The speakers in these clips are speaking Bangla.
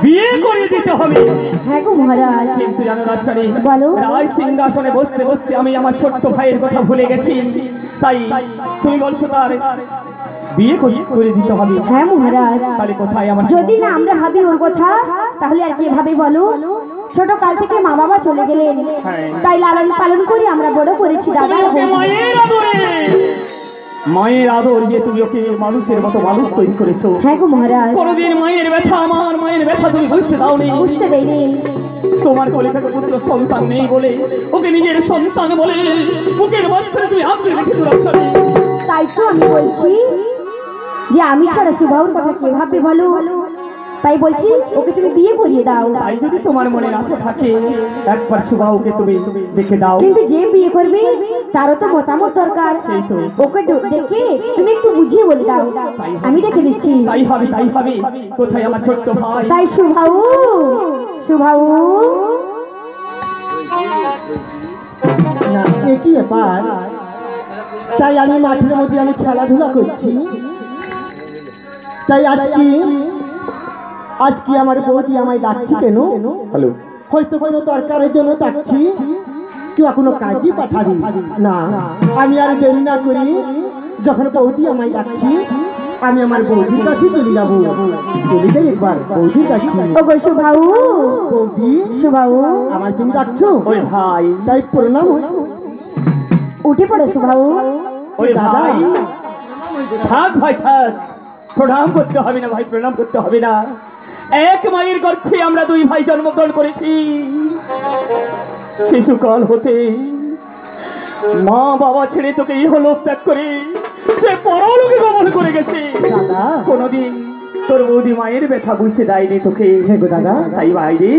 বিয়ে করে দিতে হবে। হ্যাঁ গো মহারাজ। কিন্তু জানো রাজরানী, বলো। রাজ সিংহাসনে বসতে বসতে আমি আমার ছোট্ট ভাইয়ের কথা ভুলে গেছি। তাই তুমি বলছো তার বিয়ে করে দিতে হবে। হ্যাঁ মহারাজ। তাহলে কোথায় আমার যদি না আমরা ভাবি ওর কথা, তাহলে আর কি ভাবে বলো? ছোট কাল থেকে মা বাবা চলে গেলেন, তাই লালন পালন করে আমরা বড় করেছি দাদা। মায়ের আদর দিয়ে তুমি ওকে মানুষের মতো মানুষ তৈরি করেছো। হ্যাঁ গো মহারাজ। কোনদিন মায়ের ব্যথা, আমার মায়ের ব্যথা তুমি বুঝতে দাওনি। বুঝতে দেয়নি। তোমার কোলে থেকে পুত্র সন্তান নেই বলে ওকে নিজের সন্তান বলে বুকের মাঝখানে তুমি আঁকড়ে রেখেছো রাজরানী। তাই তো আমি বলছি যে আমি ছাড়া সুভাউর কথা কে ভাববে বলো? তাই বলছি ওকে তুমি বিয়ে করিয়ে দাও। তাই যদি তোমার মনে আশা থাকে একবার সুভাউকে তুমি দেখে দাও। কিন্তু যে বিয়ে করবে তারও তো মতামত দরকার। ওকে দেখে তুমি একটু বুঝিয়ে বলে দাও, আমি দেখে দিচ্ছি। তাই হবে, তাই হবে। কোথায় আমার ছোট্ট ভাই? তাই সুভাউ, সুভাউ না একই ব্যাপার। তাই আমি মাঠের মধ্যে আমি খেলাধুলা করছি। তাই আজকে আমার বৌদি আমায় ডাকছি কেন? হ্যালো, হয়তো কোনো দরকারের জন্য ডাকছি, কিংবা কোনো কাজই পাঠাবি না। আমি আর দেরি না করি, যখন বৌদি আমায় ডাকছি আমি আমার বৌদির কাছে চলে যাবো। চলে যাই একবার বৌদির কাছে। ওগো সুভাউ, বৌদি সুভাউ আমার তুমি ডাকছো? ওই ভাই, তাই প্রণাম। উঠে পড়ো সুভাউ। ওই ভাই, থাক ভাই থাক, প্রণাম করতে হবে না ভাই, প্রণাম করতে হবে না। এক মায়ের গর্ভে আমরা দুই ভাই জন্মগ্রহণ করেছি। শিশুকাল হতে মা বাবা ছেড়ে তোকে ইহলোক ত্যাগ করে সে পরলোকে গমন করে গেছে। দাদা, কোনদিন তোর বৌদি মায়ের ব্যথা বুঝতে দেয়নি তোকে। হ্যাঁ গো দাদা। তাই বাইরে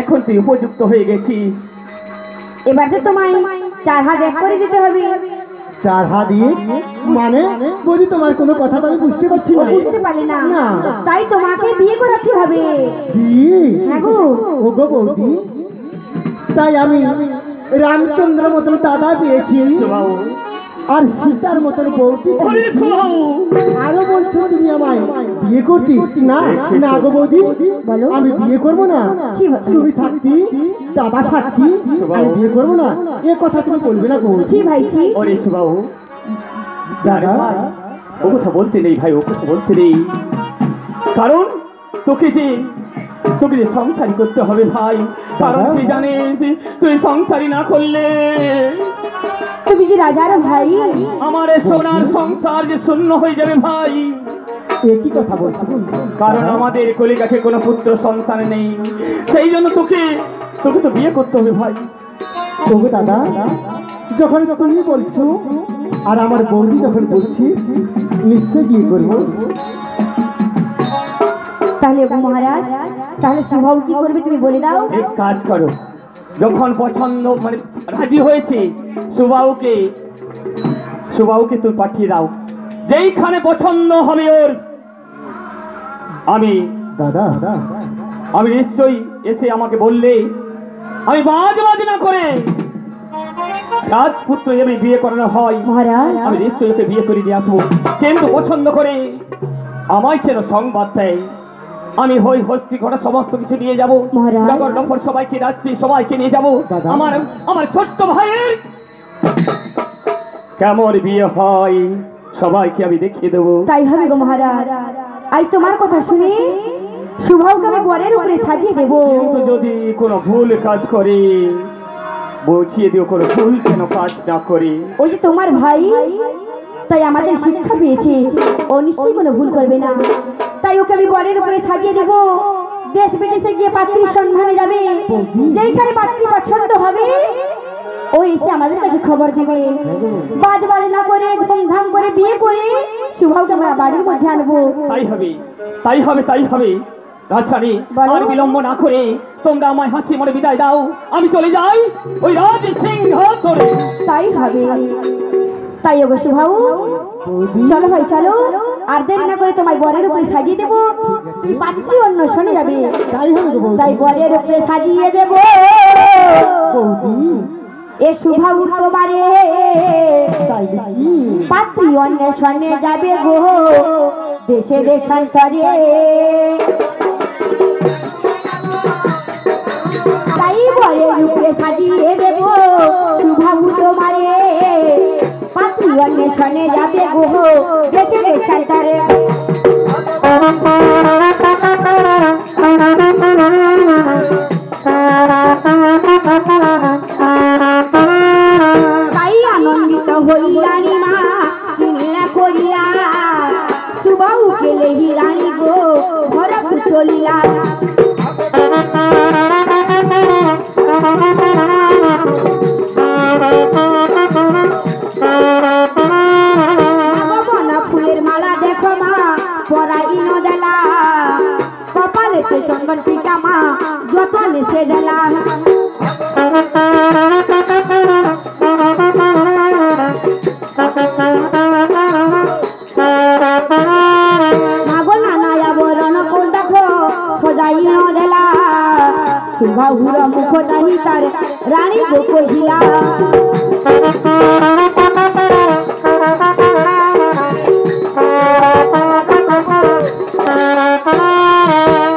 এখন তুই উপযুক্ত হয়ে গেছিস। এবার তো তোমায় 4 হাত এক করে দিতে হবে। 4 হাত দিয়ে মানে? বৌদি তোমার কোনো কথা তো আমি বুঝতে পারছি না। বুঝতে পারলে না? না। তাই তোমাকে বিয়ে করাতে হবে। বিয়ে? হ্যাঁ গো। ওগো বৌদি, তাই আমি রামচন্দ্র মতন দাদা পেয়েছি আর সীতার মতন বৌদি পেয়েছি। আরো বলছো তুমি আমায় বিয়ে করতে? না না গো বৌদি, বলো। আমি বিয়ে করবো না। তুমি থাকতি, দাদা থাকতি, আমি বিয়ে করবো না, এ কথা তুমি বলবে না গো। ছি ভাই ছি। ওরে সুবাবু, দাদা ও কথা বলতে নেই ভাই, ও কথা বলতে নেই। কারণ তোকে যে সংসারী করতে হবে ভাই। কারণ তুই জানিস, তুই সংসারী না করলে তুমি কি রাজার ভাই? আমার সোনার সংসার যে শূন্য হয়ে যাবে ভাই। একই কথা বলছি। কারণ আমাদের কলিকাঠে কোনো পুত্র সন্তান নেই, সেই জন্য তোকে তো বিয়ে করতে হবে ভাই। ওগো দাদা, যখন তুমি বলছো আর আমার বৌদি যখন বলছি, নিশ্চয় বিয়ে করবো। তাহলে মহারাজ, তাহলে সুভাউ কি করবে তুমি বলে দাও। এক কাজ করো, যখন পছন্দ মানে রাজি হয়েছে সুবাউকে তুই পাঠিয়ে দাও। যেইখানে পছন্দ হবে ওর, আমি নিশ্চয়ই এসে আমাকে বললে আমি বাজ না করে রাজপুত্র আমি বিয়ে করানো হয় মহারাজ, আমি নিশ্চয়ই ওকে বিয়ে করে দিয়ে আসবো। কিন্তু পছন্দ করে আমায় যেন সংবাদ দেয়। আমি হই হস্তি ঘটা সমস্ত কিছু নিয়ে যাবো। নগর নফর সবাইকে রাখছি, সবাইকে নিয়ে যাবো। আমার ছোট্ট ভাইয়ের কেমন বিয়ে হয় সবাইকে আমি দেখিয়ে দেবো। তাই হবে গো মহারাজ। আই তোমার কথা শুনে সুভাউকে আমি বরের উপরে সাজিয়ে দেবো। কিন্তু যদি কোনো ভুল কাজ করে বুঝিয়ে দিও, কোনো ভুল কেন কাজ না করে। ওই যে তোমার ভাই, তাই আমাদের শিক্ষা পেয়েছে ও নিশ্চয়ই কোনো ভুল করবে না। তাই ওকে আমি বরের উপরে সাজিয়ে দেবো। দেশ বিদেশে গিয়ে পাত্রীর সন্ধানে যাবে, যেইখানে পাত্রী পছন্দ হবে ও এসে আমাদের কাছে খবর দেবে। বাজ না করে ধুমধাম করে বিয়ে করে সুভাউকে আমরা বাড়ির মধ্যে আনবো। তাই হবে, তাই হবে, তাই হবে। রাজরানী, আর বিলম্ব না করে তোমরা আমায় হাসি মনে বিদায় দাও। আমি চলে যাই ওই রাজ সিংহাসনে। তাই হবে। তাই ওগো সুভাউ, চলো ভাই চলো, আর দেরি না করে তোমায় বরের উপরে সাজিয়ে দেবো। তুমি পাত্রী অন্য শোনে যাবে, তাই বরের উপরে সাজিয়ে দেবো। এ সুভাউ তোমারে পাত্রী অন্বেষণে যাবে গো, দেশে দেশান্তরে। তাই আনন্দিত হইলানি মা কিনিয়া করিয়া সুবাহু গেলে হিরানি গো ঘরকু চলিয়া ভগবানা ফুলের মালা দেখো মা পরাই নদেলা কপালেতে চন্দন টিকা মা যতনে সে দেলা মাগো নানায়া বরণ কোন দেখো সজাই নদেলা সুবাহুর মুখ নাহি তার রানী গো কহিলা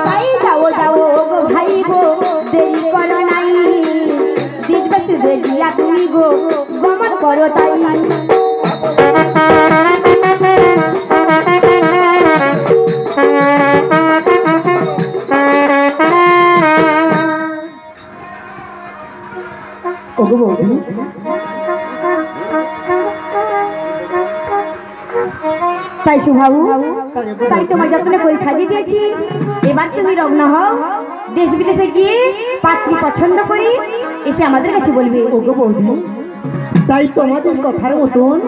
তাই যাও যাও গো ভাই গো দেরি করো নাই দিন বেশি দেখিয়া তুমি গো গমন করো তাই ওগো বৌদি তাই সুবাহু তাই তোমার যত্ন করে সাজিয়ে দিয়েছি এবার তুমি রওনা হও দেশ বিদেশে গিয়ে পাত্রী পছন্দ করে এসে আমাদের কাছে বলবে ওগো বৌদি তাই তোমাদের কথার মতন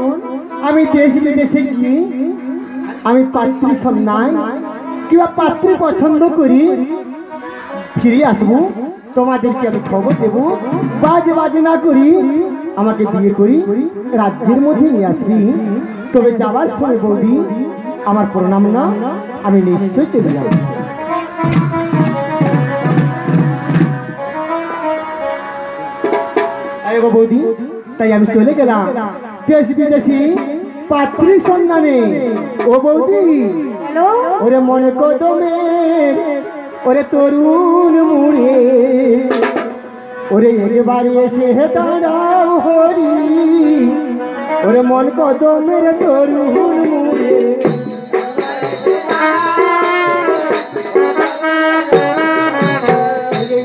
আমি দেশ বিদেশে গিয়ে আমি পাত্রী সন্ধান কিংবা পাত্রী পছন্দ করি ফিরে আসবো তোমাদেরকে আমি খবর দেবো বাজে না করি আমাকে বিয়ে করি রাজ্যের মধ্যে নিয়ে আসবি তবে যাবার সময় বৌদি আমার প্রণাম না আমি নিশ্চয় চলে যাব বৌদি তাই আমি চলে গেলাম দেশ বিদেশি পাত্রী সন্ধানে ও বৌদি হ্যালো ওরে মনে কদমে ওরে তরুণ মুড়ে ওরে একবারে এসে দাঁড়াও হরি ওরে মন কদমের তরুণ মুড়ে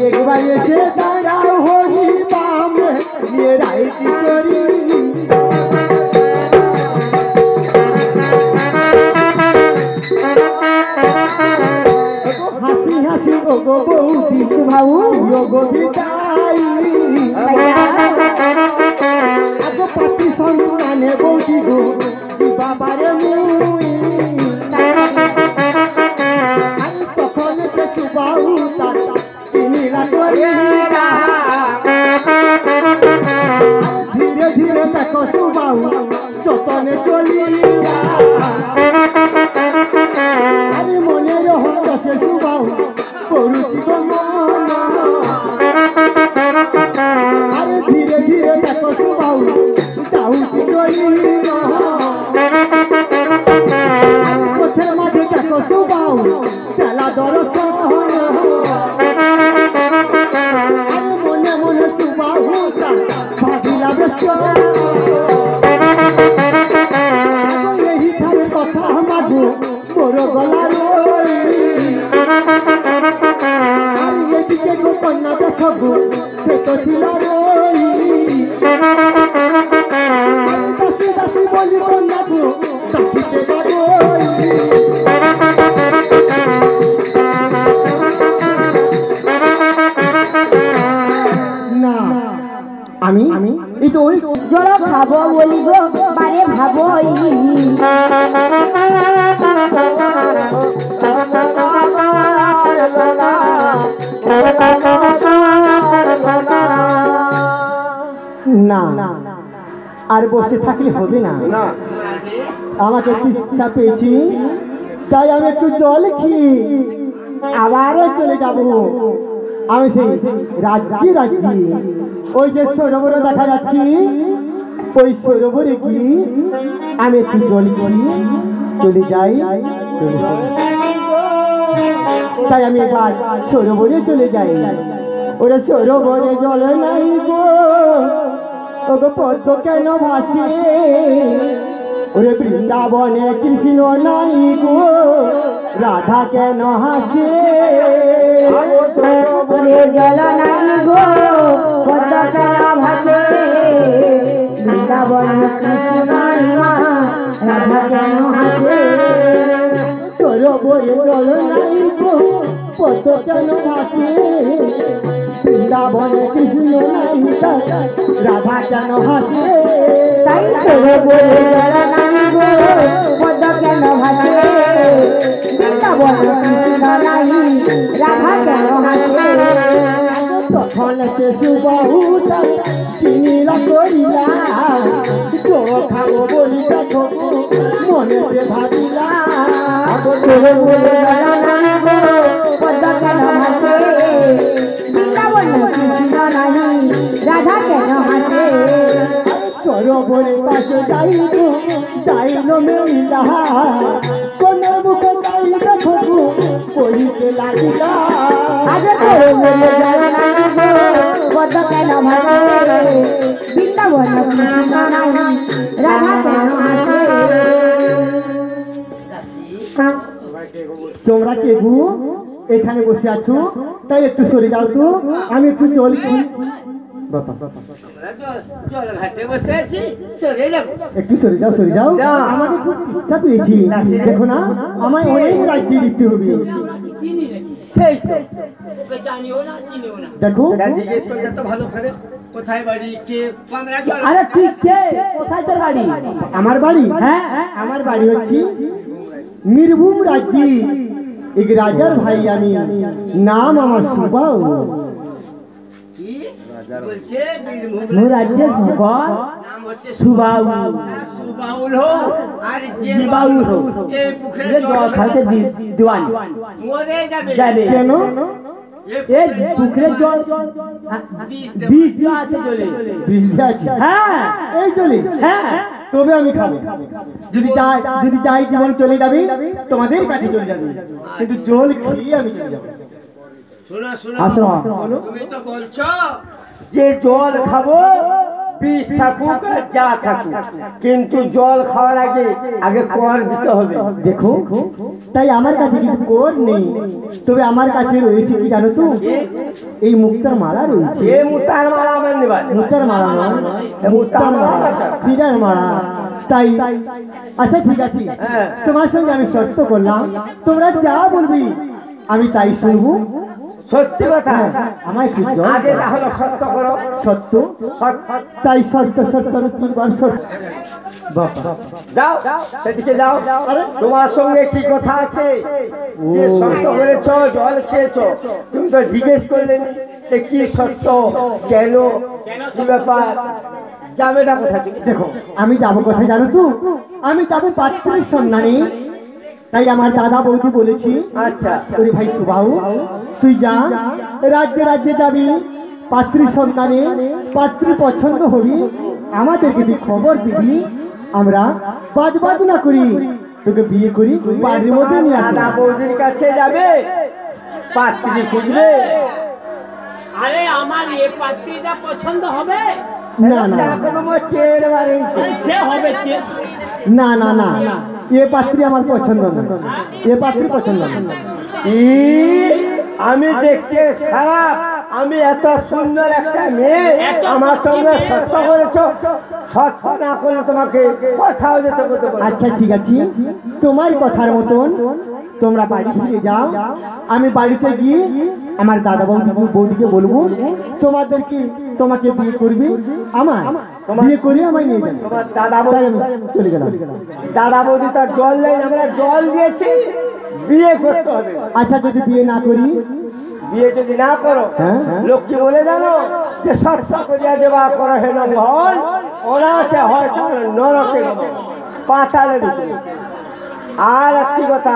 একবারে এসে দাঁড়াও হরি বাম রাই কিশোরী হাসি হাসি ওগো বৌদি বাবু ওগো বিদায় আগো পাতি সন্তানে বৌদি গো বাবারে মুই তখন সে সুবাহু তিনিরা করিলা ধীরে ধীরে দেখো সুবাহু যতনে চলিলা আরে মনের হতাশে সুবাহু করুচি গো মন আরে ধীরে ধীরে দেখো সুবাহু যাউচি চলিলা পথের মাঝে দেখো সুবাহু চালা দর্শন আরে মনে মনে সুবাহু ভাবিলা বেশ এই ধারে কথা মাগো তোর গলা রই আর এদিকে গো কন্যা দেখো গো সে তো ছিল রই দাসি দাসি বলি কন্যা গো দাসিতে বাগই না আমি এই তো ওই জল খাবো বলিব বারে ভাবই না আর বসে থাকলে হবে না আমাকে তৃষ্ণা পেয়েছি তাই আমি একটু জল খেয়ে আবারও চলে যাব আমি সেই রাজ্যে ওই যে সরোবর দেখা যাচ্ছে ওই সরোবরে কি আমি একটু জল খেয়ে চলে যাই তাই আমি এবার সরোবরে চলে যাই ওরে সরোবরে জল নাই গো ওগো পদ্ম কেন ভাসে ওরে বৃন্দাবনে কৃষ্ণ নাই গো রাধা কেন হাসে সরোবরে জল নাই গো পদ্ম কেন ভাসে বৃন্দাবন কৃষ্ণের মা রাধা কেন হাসে সরোবরে জল নাই গো পদ্ম কেন ভাসে বৃন্দাবনে কৃষ্ণ নাই রাধা কেন হাসে তাই সরোবরে জল নাই গো পদ্ম কেন ভাসে বৃন্দাবন কৃষ্ণ নাই রাধা কেন হাসে তখন সে সুবাহু চিনিরা করিলা জল খাবো বলি দেখো মনে ভাবিলা সরোবরে জল নাই গো পদ্ম কেন ভাসে বৃন্দাবন কৃষ্ণ নাই রাধা কেন হাসে সরোবরে পাশে যাইল মেলা কোন মুখে যাই দেখো পড়িতে লাগিলা আজ সরোবরে জল নাই গো পদ্ম কেন ভাসে বৃন্দাবন কৃষ্ণ নাই রাধা কেন হাসে তোমরা কে গু এখানে বসে আছো তাই একটু সরে যাও তো আমি একটু জল খাই একটু সরে যাও আমাকে খুব ইচ্ছা পেয়েছি দেখো না আমায় অনেক রাজ্যে যেতে হবে সেই তো ওকে জানিও না চিনিও না দেখো জিজ্ঞেস করতে তো ভালো করে কোথায় বাড়ি কে আমরা চল আরে তুই কে কোথায় তোর বাড়ি আমার বাড়ি হ্যাঁ আমার বাড়ি হচ্ছে নির্ভূম রাজ্যে এক রাজার ভাই আমি নাম আমার সুবাউ কি বলছে মোর রাজ্যে সবার নাম হচ্ছে সুবাউ সুবাউল হো আর যে জিবাউল হো এই পুকুরে যে জল খাইতে দিওয়ান মরে যাবে যাবে কেন এই পুকুরে জল বীজ আছে জলে বুঝতে আছি হ্যাঁ এই চলে হ্যাঁ তবে আমি খাবো যদি চাই জীবন চলে যাবে তোমাদের কাছে চলে যাবে কিন্তু জল খেয়ে আমি চলে যাবো শোনো শোনো আসো তুমি তো বলছো যে জল খাবো বিষ থাকুক আর যা থাকুক কিন্তু জল খাওয়ার আগে কর দিতে হবে দেখো তাই আমার কাছে কিছু কর নেই তবে আমার কাছে রয়েছে কি জানো তো এই মুক্তার মালা রয়েছে এ মুতার মারা আমার নেবার মুক্তার মালা নয় মুক্তার মালা ফিরার মালা তাই আচ্ছা ঠিক আছে হ্যাঁ। তোমার সঙ্গে আমি শর্ত করলাম তোমরা যা বলবি আমি তাই শুনবো সত্যি কথা আমায় একটু জল আগে দাও। তাহলে সত্য করো সত্য সত্য তাই শর্ত শর্ত তিনবার সত্য বাবা যাও সেদিকে যাও তোমার সঙ্গে কি কথা আছে যে সত্য করেছ জল খেয়েছ তুমি তো জিজ্ঞেস করলে যে কি সত্য কেন কি ব্যাপার যাবে না কোথা থেকে দেখো আমি যাবো কোথায় জানো তো আমি যাবো পাত্রের সন্ধানে তাই আমার দাদা বৌদি বলেছি আচ্ছা ওরে ভাই সুবাহু তুই যা রাজ্যে রাজ্যে যাবি পাত্রীর সন্ধানে পাত্রী পছন্দ হবি আমাদেরকে তুই খবর দিবি আমরা বাজ না করি তোকে বিয়ে করি বাড়ির মধ্যে নিয়ে আসবো দাদা বৌদির কাছে যাবে পাত্রী খুঁজবে আরে আমার এই পাত্রীটা পছন্দ হবে না না এখনো আমার চেয়ে বাড়ি সে হবে না না না এ পাত্রী আমার পছন্দ না এ পাত্রী পছন্দ না আমি দেখতে খারাপ আমি এত সুন্দর একটা মেয়ে আমার সঙ্গে সত্য করেছ সত্য না করলে তোমাকে কোথাও যেতে বলতে পারবো না। আচ্ছা ঠিক আছে তোমার কথার মতন তোমরা বাড়ি ফিরে যাও আমি বাড়িতে গিয়ে আমার দাদা বৌদিকে বলবো তোমাকে বিয়ে করবে আমার বিয়ে করে আমায় নিয়ে যাবে তোমার দাদা তাই বৌদি আমি চলে গেলাম দাদা বৌদি তার জল নেই আমরা জল দিয়েছি বিয়ে করতে হবে আচ্ছা যদি বিয়ে না করি বিয়ে যদি না করো হ্যাঁ। লক্ষ্মী বলে জানো যে সত্য করিয়া দেবা করো হেন ভয় অনাসে হয় তার নরকে পাতালে ঢুকে। আর একটি কথা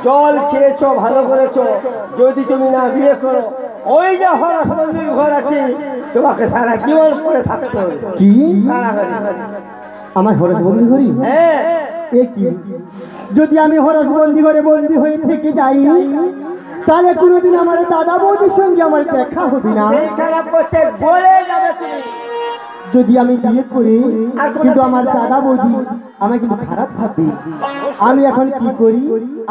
জল খেয়েছো ভালো করেছো যদি তুমি না বিয়ে করো ওই যে হরস মন্দির ঘর আছে তোমাকে সারা জীবন পরে থাকতে হবে কি কারাগারে। আমার হরস বন্দি করি হ্যাঁ এ কি যদি আমি হরস বন্দি করে বন্দি হয়ে থেকে যাই তাহলে কোনোদিন আমার দাদা বৌদির সঙ্গে আমার দেখা হবে না সেই খারাপ করছে বলে যাবে তুমি যদি আমি বিয়ে করি কিন্তু আমার দাদা বৌদি আমাকে কিন্তু খারাপ ভাববে। আমি এখন কি করি,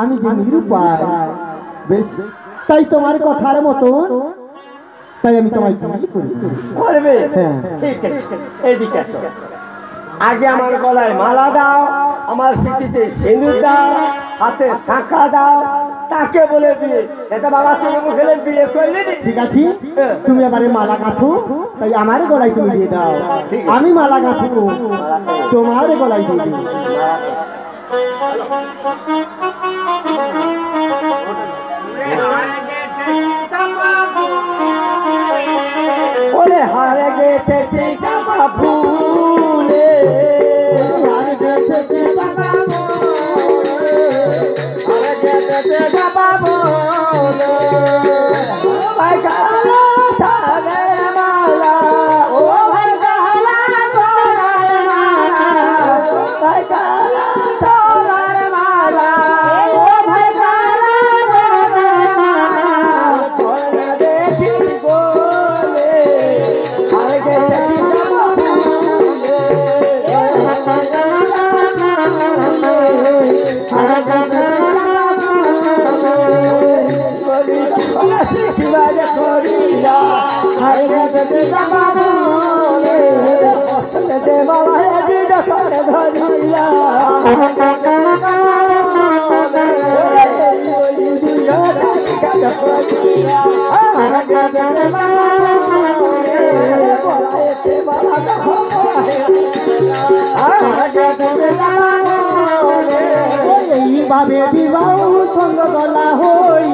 আমি যে নিরুপায়। বেশ, তাই তোমার কথার মতো তাই আমি তোমায় বিয়ে করি। করবে? হ্যাঁ। ঠিক আছে, এদিকে আসো। আগে আমার গলায় মালা দাও, আমার সিটিতে সিঁদুর দাও, হাতে শাঁখা দাও, তাকে বলে দিয়ে এটা বাবা চলে মুখে বিয়ে করলি। ঠিক আছে, তুমি এবারে মালা গাঁথো, তাই আমার গলায় তুমি দিয়ে দাও। আমি মালা গাঁথবো, তোমার গলায় দিয়ে দিই। ওরে হারে গেছে চাপা ফুলে, হারে গেছে চাপা ফুলে, হারে গেছে চাপা ফুলে, ভাই কালা সারে মালা, ও ভাই কালা সারে মালা, ভাই কালা সারে মালা, ও ভাই কালা সারে মালা, তোরা দেখি বলে হারে গেছে চাপা ফুলে, হারে গেছে করিয়া হারে গেছে চাপা ফুলে, দে বাবা দিদ করে ধরিয়া এইভাবে বিবাহ সঙ্গ গলা হই,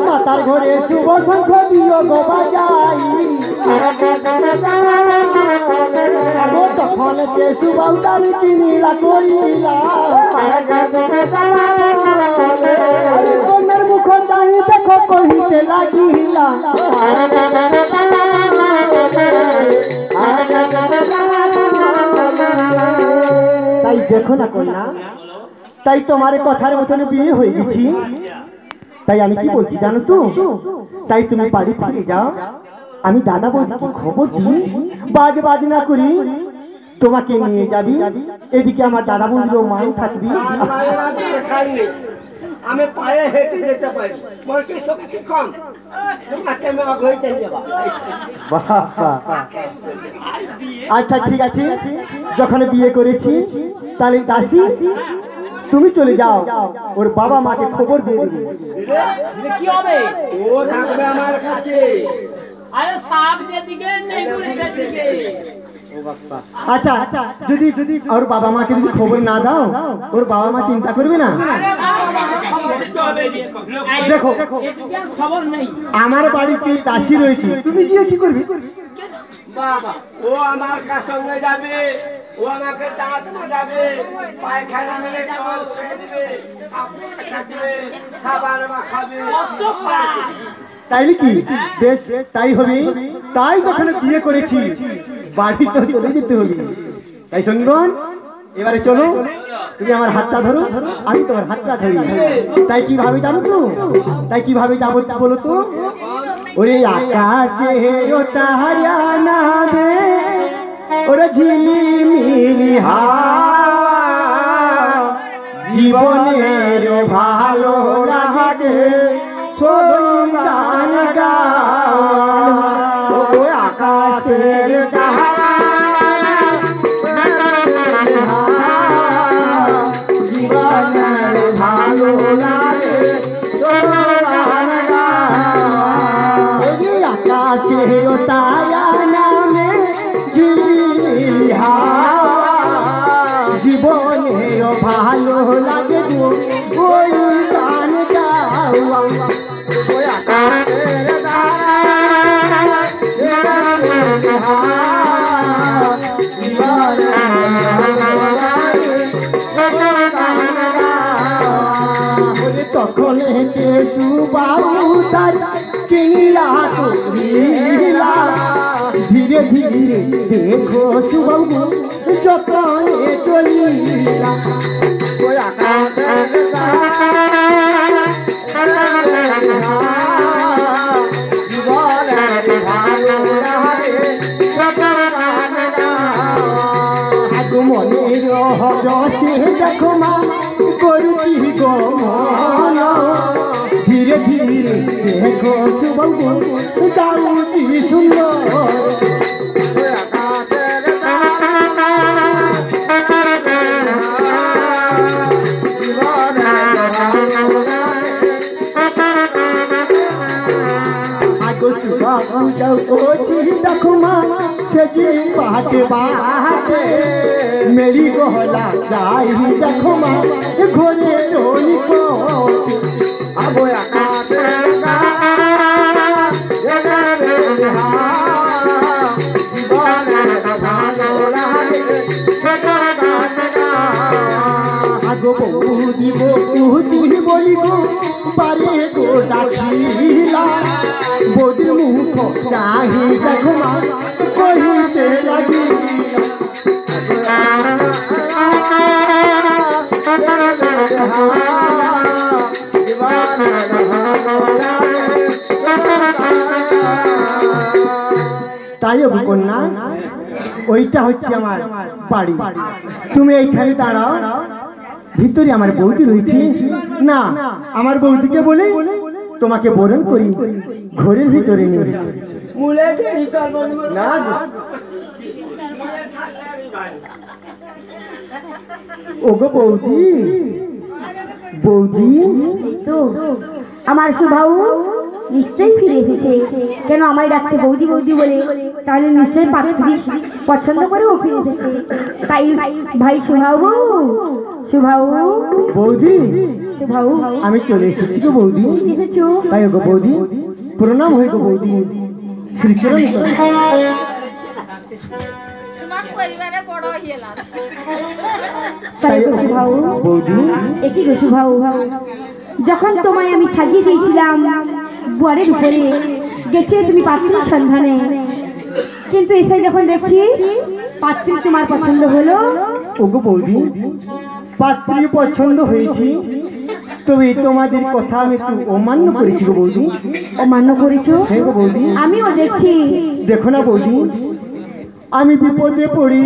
মাতার ঘরে শুভ শঙ্খ দিও গো বাজাই, তখন কে শুভ তার চিনিলা করিলা, কন্যার মুখ চাই দেখো কহিতে লাগিলা, তাই দেখো না কন্যা, তাই তোমার কথার মতন বিয়ে হয়ে গেছি। তাই আমি কি বলছি জানো তো, তাই তুমি বাড়ি ফিরে যাও, আমি দাদা বৌদিকে খবর দিই, বাজ না করি তোমাকে নিয়ে যাবি। এদিকে আমার দাদা বৌদিরও মান থাকবি। আমি পায়ে হেঁটে যেতে পারি, মোর কি শক্তি কম? আচ্ছা ঠিক আছে, যখন বিয়ে করেছি তাহলে দাসী তুমি চলে যাও, ওর বাবা মাকে খবর দিয়ে দিবে। কি হবে? ও থাকবে আমার কাছে। আরে সাপ যেদিকে নেই বলে সেদিকে। আচ্ছা, যদি ওর বাবা মাকে যদি খবর না দাও, ওর বাবা মা চিন্তা করবে না? দেখো খবর নেই, আমার বাড়িতে দাসী রয়েছে, তুমি গিয়ে কি করবে? বাবা ও আমার সঙ্গে যাবে, ও আমাকে দাঁত মাজাবে, পায়খানা মেরে জল ছেড়ে দিবে, কাপড় কাচবে, সাবান মাখাবে। তাইলে কি? বেশ, তাই হবে। তাই যখন বিয়ে করেছি বাড়ি তো চলে যেতে হবে। তাই সঙ্গন, এবারে চলো, তুমি আমার হাতটা ধরো, আমি তোমার হাতটা ধরি। তাই কিভাবে জানো তো? তাই কিভাবে যাবো তা বলো তো? ওরে আকাশে তারা নামে, ওরে ঝিলিমিলি হাওয়া, জীবনের ভালো লাগে সবই গান গাওয়া, ও আকাশের তারা জীবনের ভালো লাগে সবই গান গাওয়া, আকাশের তারা নামে ঝিলিমিলি হাওয়া, জীবনের ভালো লাগে ওই গান গাওয়া, ওই আকাশের তারা ঝিলিমিলি হাওয়া, জীবনের ভালো লাগে ওই গান গাওয়া। তখন কে সুবাবু তার কিনিলা করিলা, ধীরে ধীরে দেখো সুবাবু যতনে চলিলা, ওই আকাশের তারা জীবনের দেখো সুবাবু দাও কি সুন্দর देखो माँ सजी बाटे बाटे मेरी गोहला जाई देखो माँ घोड़े डोली को अब आगो बौदी बौदी बोली गो पारे गो डाकिला बोदी मुख चाही देखो माँ कहिते लगी তাই কন্যা ওইটা হচ্ছে আমার বাড়ি তুমি এইখানে দাঁড়াও ভিতরে আমার বৌদি রয়েছে না আমার বৌদিকে বলে তোমাকে বরণ করি ঘরের ভিতরে নিয়ে না ওগো বৌদি বৌদি তো আমার সুভাউ নিশ্চয়ই ফিরে এসেছে কেন আমায় ডাকছে বৌদি বৌদি বলে তাহলে নিশ্চয়ই পাত্রী পছন্দ করে ও ফিরে এসেছে তাই ভাই সুভাউ সুভাউ বৌদি সুভাউ আমি চলে এসেছি গো বৌদি এসেছো তাই গো বৌদি প্রণাম হই গো বৌদি শ্রীচরণ তাই গো সুভাউ বৌদি একই গো সুভাউ যখন তোমায় আমি সাজিয়ে দিয়েছিলাম বরের উপরে গেছে তুমি পাত্রীর সন্ধানে কিন্তু এসে যখন দেখছি পাত্রী তোমার পছন্দ হলো ওগো বৌদি পাত্রী পছন্দ হয়েছে তবে তোমাদের কথা আমি একটু অমান্য করেছি গো বৌদি অমান্য করেছো হ্যাঁ গো বৌদি আমিও দেখছি দেখো না বৌদি আমি বিপদে পড়ি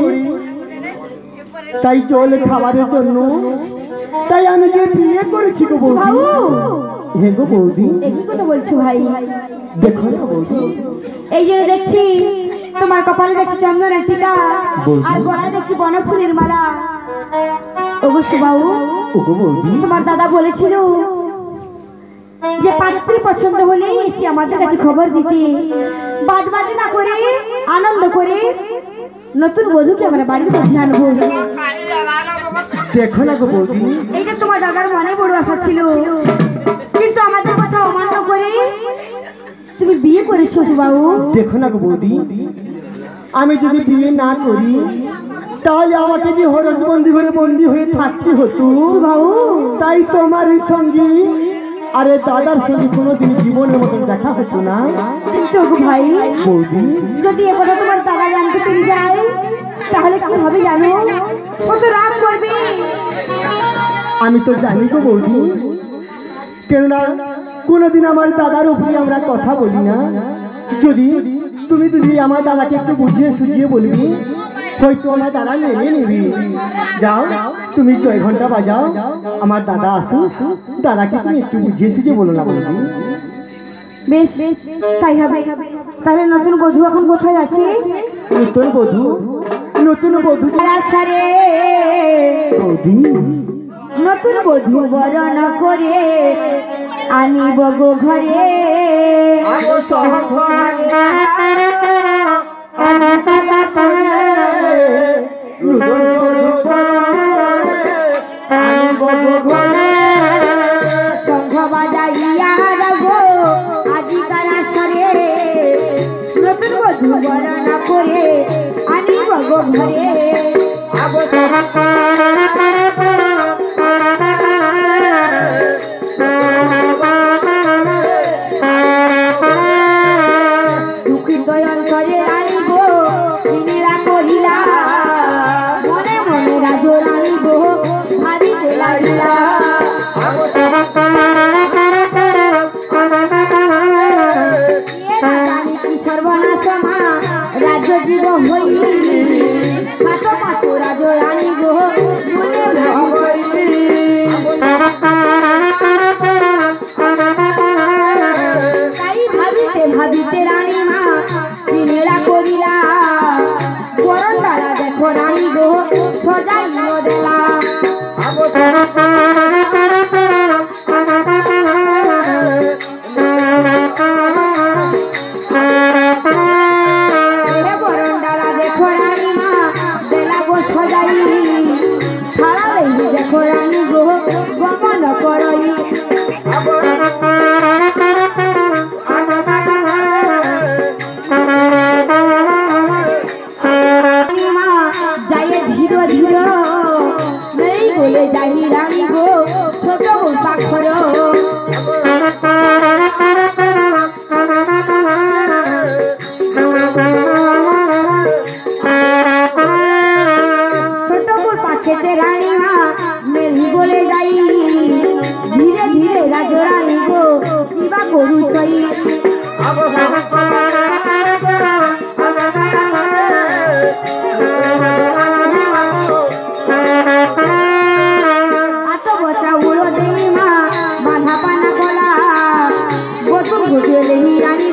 তাই জল খাবারের জন্য তাই আমি যে বিয়ে করেছি গো বৌদি হ্যাঁ গো বৌদি একই কথা বলছো ভাই দেখো না বৌদি এই যে দেখছি তোমার কপালে দেখছি চন্দনের টিকা আর গলায় দেখছি বনফুলের মালা অবশ্য বাবু ওগো বৌদি তোমার দাদা বলেছিল যে পাত্রী পছন্দ হলে এসে আমাদের কাছে খবর দিতে বাজবাজি না করে আনন্দ করে নতুন বধূকে আমরা বাড়ির মধ্যে আনবো দেখো না গো বৌদি এইটা তোমার দাদার মনে বড় আশা ছিল কিন্তু আমাদের কথা অমান্য করে তুমি বিয়ে করেছো বাবু দেখো না গো বৌদি আমি যদি বিয়ে না করি তাহলে আমাকে যে হরসবন্দি ঘরে বন্দি হয়ে থাকতে হতো বাবু তাই তোমার সঙ্গে আরে দাদার সঙ্গে কোনোদিন জীবনের মতন দেখা হতো না কিন্তু ভাই বৌদি যদি এ কথা তোমার দাদা জানতে পেরে যায় তাহলে কি হবে জানো ও তো রাগ করবে আমি তো জানি গো বৌদি কেননা কোনোদিন আমার দাদার উপরে আমরা কথা বলি না যদি তুমি যদি আমার দাদাকে একটু বুঝিয়ে সুঝিয়ে বলবি হয়তো আমার দাদা মেনে নিবি যাও তুমি 6 ঘন্টা বাজাও আমার দাদা আসুন দাদাকে তুমি একটু বুঝিয়ে সুঝিয়ে বলো না বলবি বেশ তাই হবে তাহলে নতুন বধূ এখন কোথায় আছে নতুন বধূ ছাড়ে বৌদি নতুন বধূ বরণ করে আনিব গো ঘরে শঙ্খ বাজাইয়া রাখবো আজিকার আসরে নতুন বধূ বরণ করে আনিব গো ঘরে দুঃখিত অন্তরে আনিব নীলা কহিলা মনে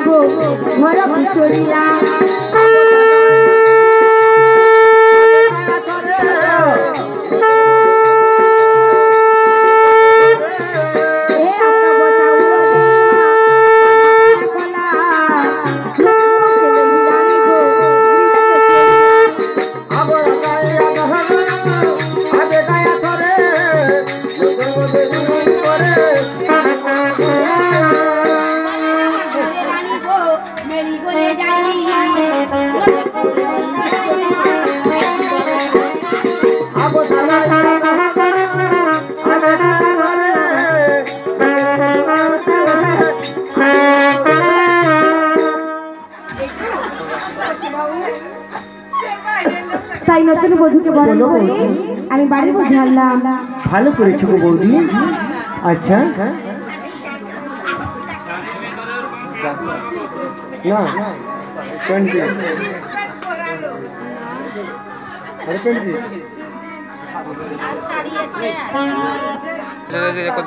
গো ঘর চলিয়া তাই নতুন বধূকে বরণ করে আমি বাড়ির মধ্যে আনলাম। ভালো করেছো গো বৌদি। আচ্ছা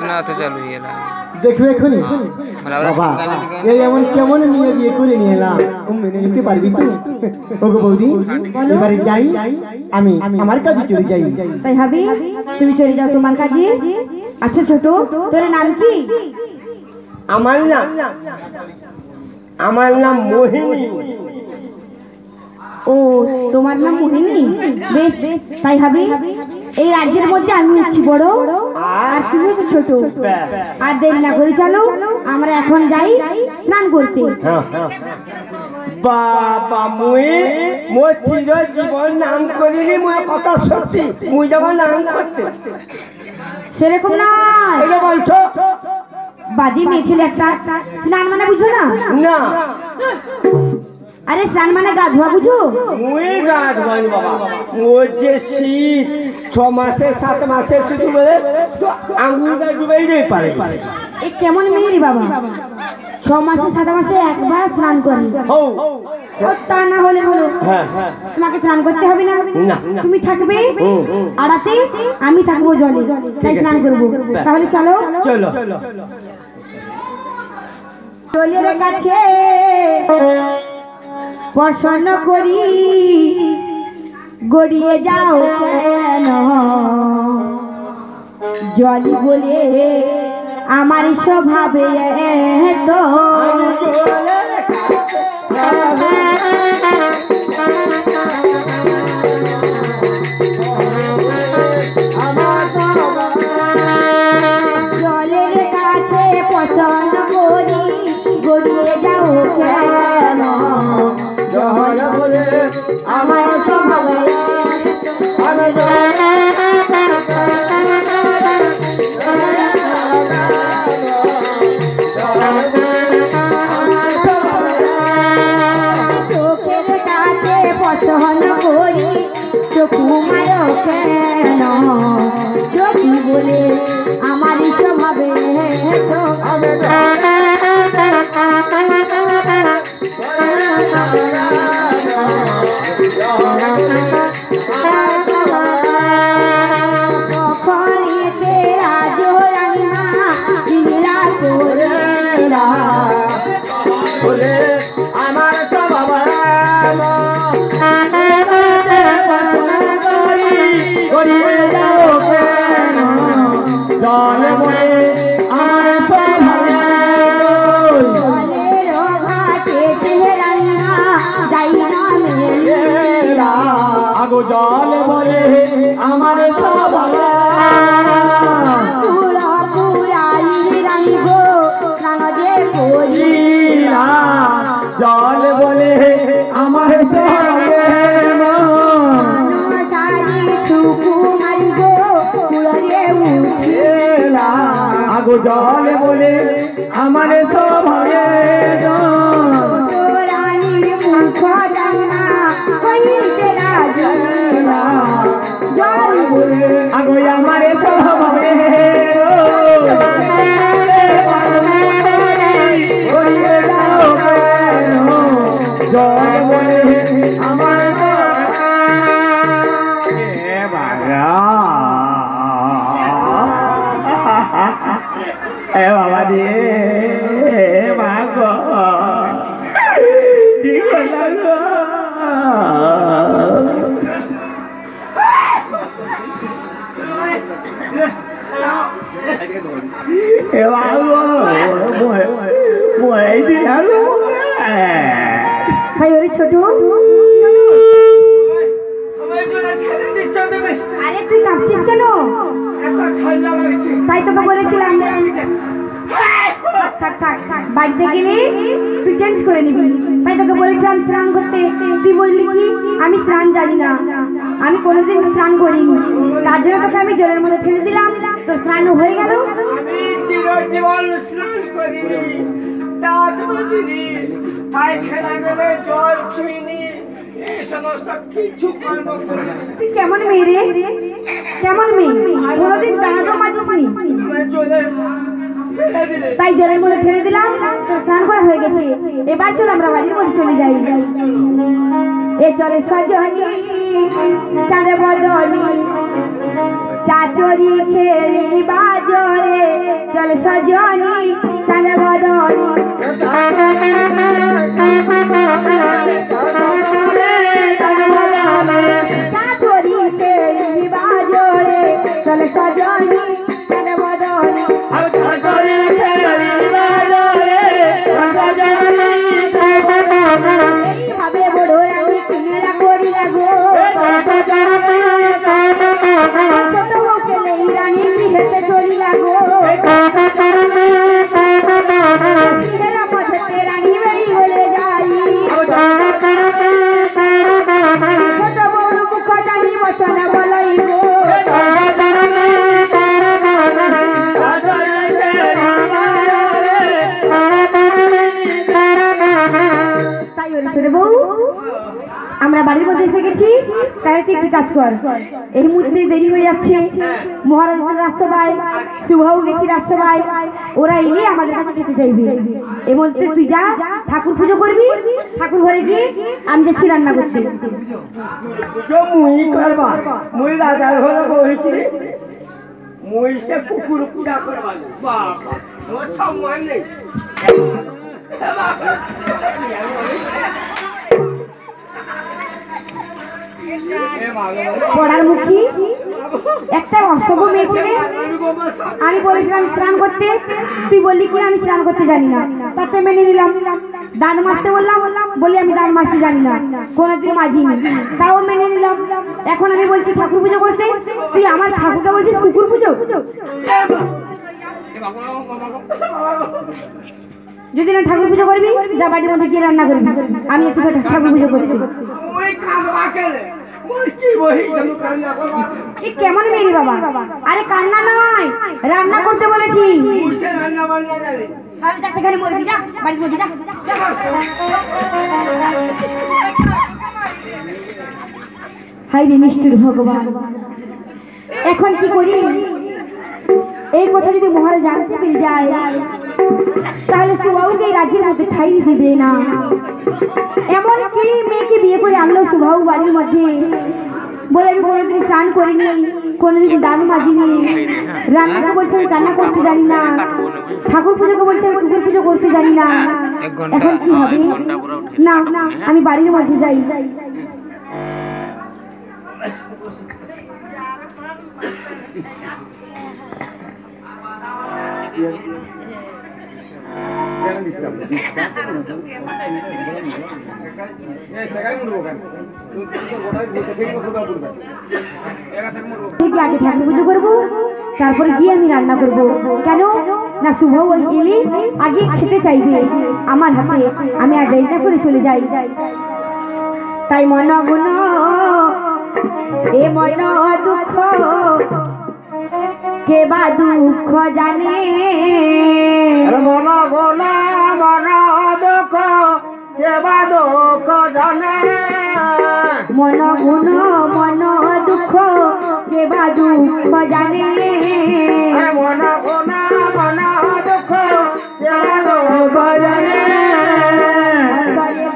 না দেখো এখনই বাবা এই এমন কেমন নিয়ে বিয়ে করে নিয়ে এলাম মেনে নিতে পারবি তো? ওগো বৌদি এবারে যাই আমি আমার কাজে চলে যাই। তাই ভাবি তুমি চলে যাও তোমার কাজে। আচ্ছা ছোট তোর নাম কি? আমার নাম মোহিনী। ও তোমার নাম মোহিনী, বেশ। তাই ভাবি এই রাজ্যের মধ্যে আমি আছি বড় আর তুমি তো ছোট। আর দেরি না করে চলো আমরা এখন যাই স্নান করতে। বাবা মুই চির জীবন নাম করিনি, মুই কথা সত্যি মুই যাব নাম করতে। সেরকম নয়, এটা বলছো বাজি মেয়ে ছেলে একটা। স্নান মানে বুঝো না? না আরে স্নান মানে গা ধোয়া বুঝো? মুই গা ধোয়াই বাবা। ও যে শীত 6 মাসে 7 মাসে শুধু বলে তো আঙুলটা ডুবেই নেই পারে। এ কেমন মেয়ে রে বাবা? 6 মাসে 7 মাসে একবার স্নান করি। তা না হলে হলো তোমাকে স্নান করতে হবে না? তুমি থাকবে আড়াতে, আমি থাকবো জলে, তাই স্নান করবো। তাহলে চলো চলো জলের কাছে প্রসন্ন করি গড়িয়ে যাও কেন? জলি বলে আমার স্বভাবে তো জলের কাছে প্রসন্ন করি গড়িয়ে যাও কেন? জল বলে আমার স্বভাবে চোখের কাছে প্রসন্ন করি চকুমার কেন? চোখ বলে আমার স্বভাবে তো আমার স্বভাব জল বলে আমার আগো জল বলে আমার স্বভাব জল বলে আমার আগো জল বলে আমার স্বভাবে আগো আমার স্বভাবে জল বলে আমার বাবা রে মা গো ভাই ওরে ছোট আরে তুই কাঁপছিস কেন তাই তোকে বলেছিলাম বাড়িতে গেলে তুই চেঞ্জ করে নিবি তাই তোকে বলেছিলাম স্নান করতে তুই বললি কি আমি স্নান জানি না আমি কোনোদিন স্নান করিনি তার জন্য তোকে আমি জলের মধ্যে ছেড়ে দিলাম তোর স্নান হয়ে গেল আমি চিরজীবন স্নান করিনি দাঁত মাজিনি পায়খানা গেলে জল ছুঁইনি এই সমস্ত কিছু কর্ম করিনি তুই কেমন মেয়ে রে কেমন মেয়ে কোনোদিন দাঁতও মাজিসনি আমার জলে ফেলে দিলে তাই জলের মধ্যে ছেড়ে দিলাম তোর স্নান করা হয়ে গেছে এবার চল আমরা বাড়ির মধ্যে চলে যাই এ চলে সজনী চাঁদে বদনী চাচরি খেলি বাজরে চলে সজনী চাঁদে বদনী চাচরি খেলি বাজরে চলে সজনী চাঁদে বদনী এইভাবে বড় আমি কিনেরা করি লাগো ছোট বউকে নেই রানী বিহেতে চলি লাগো কিনেরা মধ্যে রানী বেরি বলে যাই ছোট বউর মুখ টানি বচন বলাই গো তাই বলে ছোট বউ আমরা বাড়ির মধ্যে এসে গেছি তাই তুই একটি কাজ কর এই মুহূর্তে দেরি হয়ে যাচ্ছে মহারাজ রাজসভায় শুভও গেছি রাজসভায় ওরা এলে আমাদের কাছে খেতে চাইবে এই মুহূর্তে তুই যা ঠাকুর পুজো করবি ঠাকুর ঘরে গিয়ে আমি যাচ্ছি রান্না করতে মুই করবা মুই রাজার ঘরে বসেছি মুই সে কুকুর পুজা করবা বাবা ওর সম্মান নেই পড়ার মুখী একটা অসভ্য মেয়ে ছেলে আমি বলেছিলাম স্নান করতে তুই বললি কি আমি স্নান করতে জানি না তাতে মেনে নিলাম দান মারতে বললাম বলি আমি দান মারতে জানি না কোনোদিন মাঝিনি তাও মেনে নিলাম এখন আমি বলছি ঠাকুর পুজো করতে তুই আমার ঠাকুরকে বলছিস কুকুর পুজো যদি না ঠাকুর পুজো করবি যা বাড়ির মধ্যে গিয়ে রান্না করবি আমি আছি ঠাকুর পুজো করতে কেমন মেয়ে বাবা আরে কান্না নয় রান্না করতে বলেছি সেখানে বলবি যা বাড়ির মধ্যে যা হাই রে নিষ্ঠুর ভগবান এখন কি করি এই কথা যদি মহারাজ জানতে পেরে যায় তাহলে সুবাউকে এই রাজ্যের মধ্যে ঠাই দিবে না এমন কি মেয়েকে বিয়ে করে আনলো সুবাউ বাড়ির মধ্যে বলে আমি কোনোদিন স্নান করিনি কোনোদিন দান মাজিনি রান্নাকে বলছে আমি রান্না করতে জানি না ঠাকুর পুজোকে বলছে আমি ঠাকুর পুজো করতে জানি না এখন কি হবে না আমি বাড়ির মধ্যে যাই আগে ঠাকুর পুজো করবো তারপরে গিয়ে আমি রান্না করবো কেন না শুভ এলে আগে খেতে চাইবে আমার হাতে আমি আর দেরি না করে চলে যাই তাই মন গুণ এ মন দুঃখ কে বা দুঃখ জানে মন গুণ মন দুঃখ কে বা দুঃখ জানে মন গুণ মন দুঃখ কে বা দুঃখ জানে মন গুণ মন দুঃখ কে বা দুঃখ জানে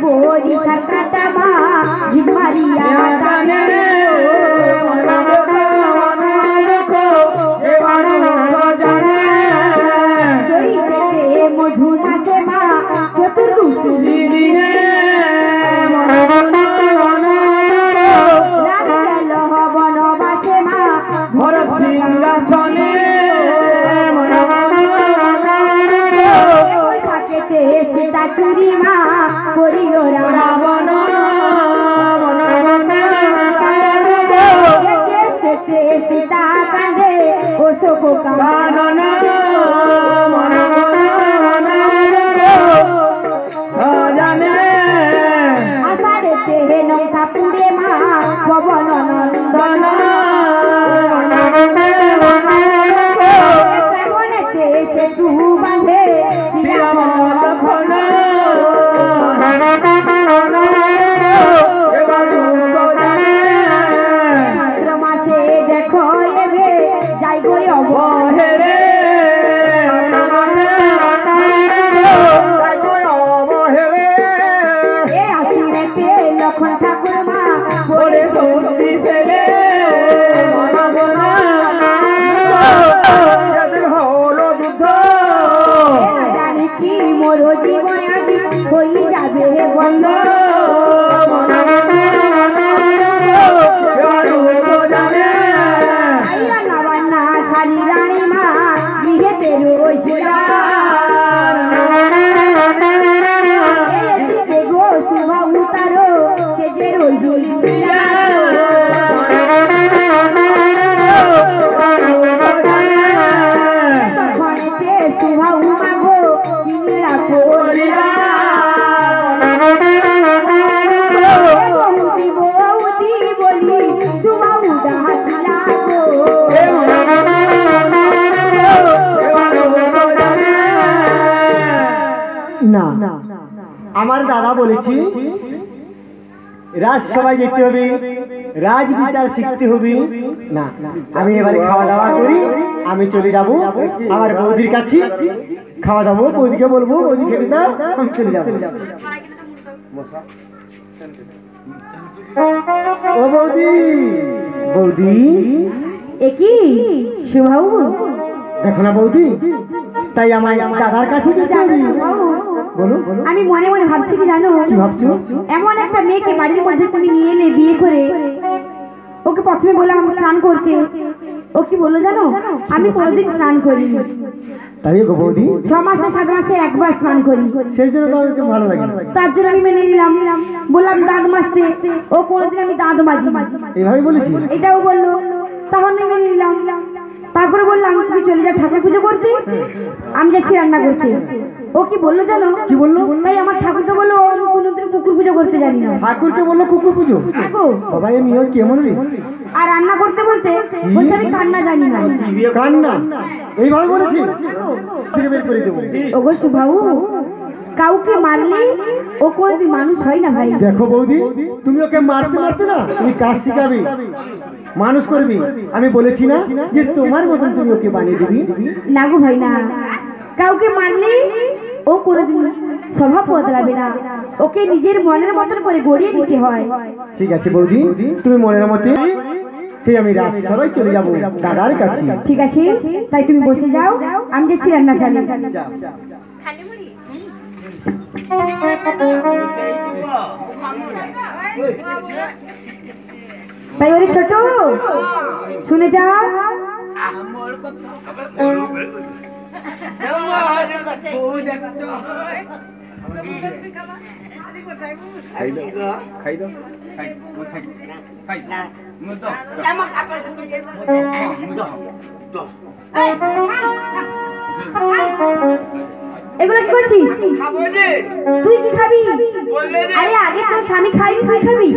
বলি কাটা মা ঝিমারিয়া জানে মন গুণ মন দুঃখ কে বা দুঃখ জানে মধু নাচে মা চতুর্দুষী দিনে বনবাসে মা ভরত সিংহাসনে মোর জীবন আজি হই যাবে বন্ধ না সারি রানী মা বিয়েতে রইছিলা গো শুভ উতারো সে যে রইছিলা শুভ উমাগো কিনিলা করিলা বৌদি বলি শুভ উডা হাতিলা না আমার দাদা বলেছি রাজসভায় যেতে হবে, রাজ বিচার শিখতে হবে। না, আমি এবারে খাওয়া দাওয়া করি, আমি চলে যাব আমার বৌদির কাছে। খাওয়া দাবো, বৌদিকে বলবো বৌদি খেতে দাও, আমি চলে যাবো। ও বৌদি, বৌদি একই শুভবাবু দেখো না বৌদি, তাই আমায় দাদার কাছে যেতে হবে। বলো, আমি মনে মনে ভাবছি কি জানো? কি ভাবছো? এমন একটা মেয়েকে বাড়ির মধ্যে তুমি নিয়ে এলে বিয়ে করে, ওকে প্রথমে বললাম আমি স্নান করতে, ও কি বললো জানো? আমি কোনোদিন স্নান করি। তাই গো বৌদি, 6 মাসে 7 মাসে একবার স্নান করি, সেই জন্য তো আমাকে ভালো লাগে। তার জন্য আমি মেনে নিলাম, বললাম দাঁত মাজতে, ও কোনোদিন আমি দাঁত মাজি। এইভাবে বলেছি, এটাও বললো, তখন আমি মেনে নিলাম। তারপরে বললাম তুমি চলে যাও ঠাকুর পুজো করতে, আমি যাচ্ছি রান্না করতে। ও কি বললো জানো? কি বললো? তাই আমার ঠাকুরকে বললো আমি কোনোদিন কুকুর পুজো করতে জানি না। ঠাকুরকে বললো কুকুর পুজো? বাবা এ মেয়ে কেমন রে? আর রান্না করতে বলতে বলতে আমি কান্না জানি না। কান্না এইভাবে বলেছি, থেকে বের করে দেবো। ওগো সুবাবু, কাউকে মারলে ও কোনোদিন মানুষ হয় না ভাই। দেখো বৌদি, তুমি ওকে মারতে মারতে না তুমি কাজ শিখাবি, মানুষ করবি। আমি বলেছি না যে তোমার মতন তুমি ওকে বানিয়ে দিবি? না গো ভাই না, কাউকে মারলে ও কোনোদিন স্বভাব বদলাবে না, ওকে নিজের মনের মতন করে গড়িয়ে নিতে হয়। ঠিক আছে বৌদি, তুমি মনের মতে সেই আমি রাজসভায় চলে যাবো দাদার কাছে। ঠিক আছে, তাই তুমি বসে যাও, আমি যাচ্ছি রান্না চালিয়ে। তাই ওরে ছোট শুনে যা, এগুলো কি করছিস? তুই কি খাবি? আরে আগে তোর স্বামী খাইনি, তুই খাবি?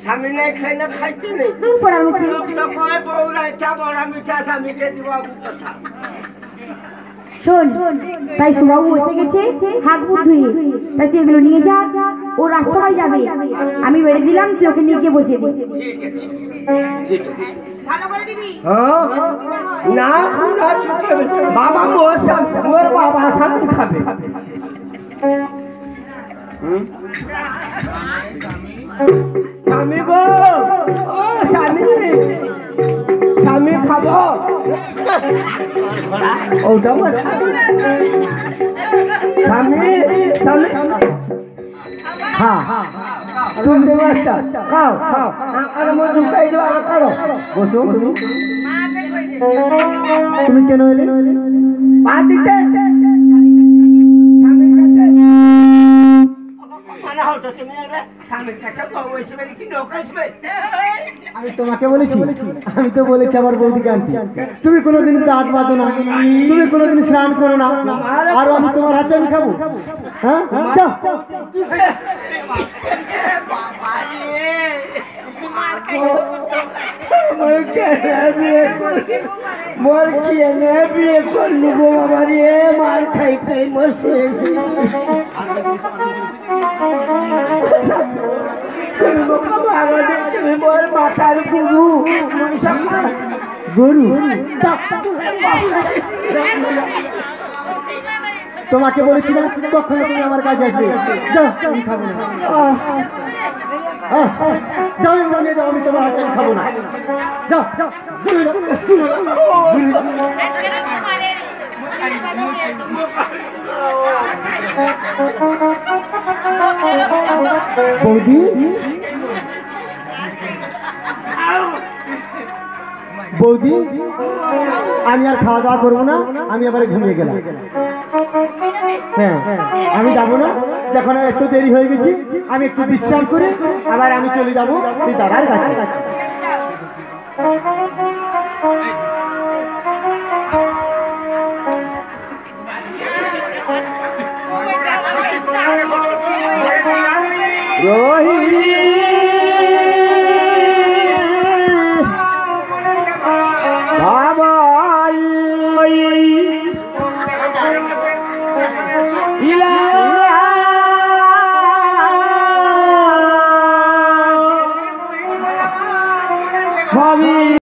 স্বামী নাই খাই না, খাইতে নেই। তুই পড়ার মুখে শোন, তাই সুবাবু এসে গেছে হাত মুখ ধুয়ে, তাই তুই এগুলো নিয়ে যা, ও রাজসভায় যাবে, আমি বেড়ে দিলাম, তুই ওকে নিয়ে গিয়ে বসে দে। না বাবা মোর বাবা সামনে খাবে। স্বামী গো, ও স্বামী, স্বামী খাব ওটা স্বামী, স্বামী হ্যাঁ তুমি খাও খাও, আর মজু খাই দাও, করো বসো। তুমি কেন এলে? পা দিতে আমি তোমাকে বলেছি, আমি তো বলেছি আমার বৌদিকে আনতে। তুমি কোনোদিন দাঁত বাঁধো না, তুমি কোনোদিন স্নান করো না, আর আমি তোমার হাতে আমি খাবো? হ্যাঁ যাও। মোর কেনে বিয়ে করলি গো বাবা রে, মার খাই খাই মরছে। তুমি মোর মাথার গুরু গরু, তোমাকে বলেছি না কখনো তুমি আমার কাছে আসবে? যাও, আমি খাবো না। যাও এগুলো নিয়ে যাও, আমি তোমার হাতে আমি খাবো না। যাও যাও, দূরে যাও, দূরে যাও, দূরে যাও। বৌদি বৌদি আমি আর খাওয়া দাওয়া করবো না, আমি এবারে ঘুমিয়ে গেলাম। হ্যাঁ আমি যাবো না, যখন এত দেরি হয়ে গেছি আমি একটু বিশ্রাম করে আবার আমি চলে যাবো সেই দাদার কাছে। রোহিণী